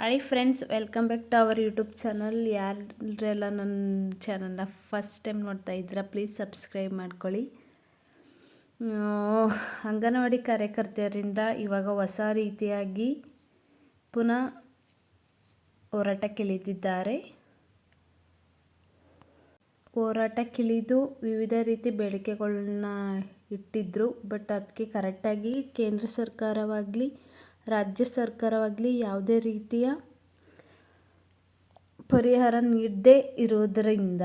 Hi friends, welcome back to our YouTube channel. ಯಾರೆಲ್ಲ ನನ್ನ ಚಾನಲ್ನ ಫಸ್ಟ್ ಟೈಮ್ ನೋಡ್ತಾ ಇದ್ದೀರಾ, ಪ್ಲೀಸ್ ಸಬ್ಸ್ಕ್ರೈಬ್ ಮಾಡ್ಕೊಳ್ಳಿ. ಅಂಗನವಾಡಿ ಕಾರ್ಯಕರ್ತೆಯರಿಂದ ಇವಾಗ ಹೊಸ ರೀತಿಯಾಗಿ ಪುನಃ ಹೋರಾಟಕ್ಕಿಳಿದಿದ್ದಾರೆ. ಹೋರಾಟಕ್ಕಿಳಿದು ವಿವಿಧ ರೀತಿ ಬೇಡಿಕೆಗಳನ್ನ ಇಟ್ಟಿದ್ರು. ಬಟ್ ಅದಕ್ಕೆ ಕರೆಕ್ಟಾಗಿ ಕೇಂದ್ರ ಸರ್ಕಾರವಾಗಲಿ ರಾಜ್ಯ ಸರ್ಕಾರವಾಗಲಿ ಯಾವುದೇ ರೀತಿಯ ಪರಿಹಾರ ನೀಡದೇ ಇರೋದರಿಂದ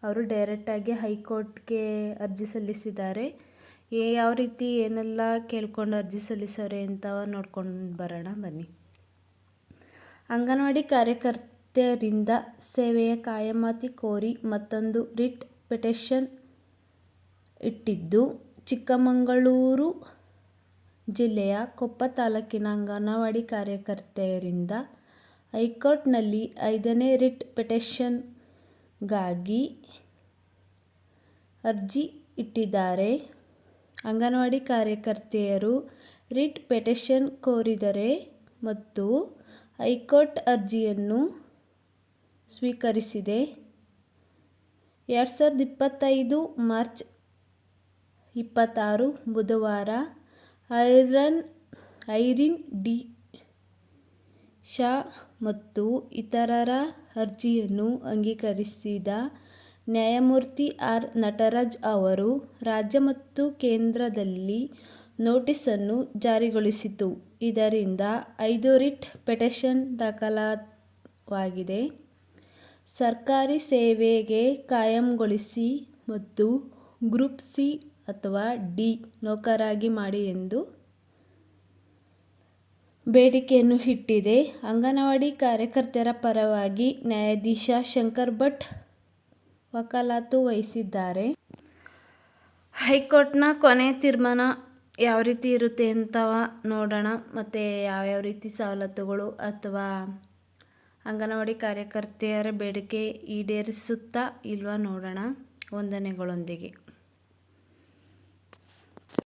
ಅವರು ಡೈರೆಕ್ಟಾಗಿ ಹೈಕೋರ್ಟ್ಗೆ ಅರ್ಜಿ ಸಲ್ಲಿಸಿದ್ದಾರೆ. ಯಾವ ರೀತಿ ಏನೆಲ್ಲ ಕೇಳ್ಕೊಂಡು ಅರ್ಜಿ ಸಲ್ಲಿಸೋರೆ ಅಂತ ನೋಡ್ಕೊಂಡು ಬರೋಣ ಬನ್ನಿ. ಅಂಗನವಾಡಿ ಕಾರ್ಯಕರ್ತೆಯರಿಂದ ಸೇವೆಯ ಕಾಯಮಾತಿ ಕೋರಿ ಮತ್ತೊಂದು ರಿಟ್ ಪಿಟಿಷನ್ ಇಟ್ಟಿದ್ದು, ಚಿಕ್ಕಮಗಳೂರು ಜಿಲ್ಲೆಯ ಕೊಪ್ಪ ತಾಲೂಕಿನ ಅಂಗನವಾಡಿ ಕಾರ್ಯಕರ್ತೆಯರಿಂದ ಹೈಕೋರ್ಟ್ನಲ್ಲಿ 5ನೇ ರಿಟ್ ಪಿಟಿಷನ್ಗಾಗಿ ಅರ್ಜಿ ಇಟ್ಟಿದ್ದಾರೆ. ಅಂಗನವಾಡಿ ಕಾರ್ಯಕರ್ತೆಯರು ರಿಟ್ ಪಿಟಿಷನ್ ಕೋರಿದರೆ ಮತ್ತು ಹೈಕೋರ್ಟ್ ಅರ್ಜಿಯನ್ನು ಸ್ವೀಕರಿಸಿದೆ. 2025 ಮಾರ್ಚ್ 26 ಬುಧವಾರ ಐರಿನ್ ಡಿ. ಶಾ ಮತ್ತು ಇತರರ ಅರ್ಜಿಯನ್ನು ಅಂಗೀಕರಿಸಿದ ನ್ಯಾಯಮೂರ್ತಿ ಆರ್. ನಟರಾಜ್ ಅವರು ರಾಜ್ಯ ಮತ್ತು ಕೇಂದ್ರದಲ್ಲಿ ನೋಟಿಸನ್ನು ಜಾರಿಗೊಳಿಸಿತು. ಇದರಿಂದ 5 ರಿಟ್ ಪಿಟಿಷನ್ ದಾಖಲಾಗಿದೆ. ಸರ್ಕಾರಿ ಸೇವೆಗೆ ಕಾಯಂಗೊಳಿಸಿ ಮತ್ತು ಗ್ರೂಪ್ ಸಿ ಅಥವಾ ಡಿ ನೌಕರರಾಗಿ ಮಾಡಿ ಎಂದು ಬೇಡಿಕೆಯನ್ನು ಇಟ್ಟಿದೆ. ಅಂಗನವಾಡಿ ಕಾರ್ಯಕರ್ತೆಯರ ಪರವಾಗಿ ನ್ಯಾಯಾಧೀಶ ಶಂಕರ್ ಭಟ್ ವಕಾಲತ್ತು ವಹಿಸಿದ್ದಾರೆ. ಹೈಕೋರ್ಟ್ನ ಕೊನೆಯ ತೀರ್ಮಾನ ಯಾವ ರೀತಿ ಇರುತ್ತೆ ಅಂತ ನೋಡೋಣ. ಮತ್ತು ಯಾವ್ಯಾವ ರೀತಿ ಸವಲತ್ತುಗಳು ಅಥವಾ ಅಂಗನವಾಡಿ ಕಾರ್ಯಕರ್ತೆಯರ ಬೇಡಿಕೆ ಈಡೇರಿಸುತ್ತಾ ಇಲ್ವಾ ನೋಡೋಣ ವಂದನೆಗಳೊಂದಿಗೆ.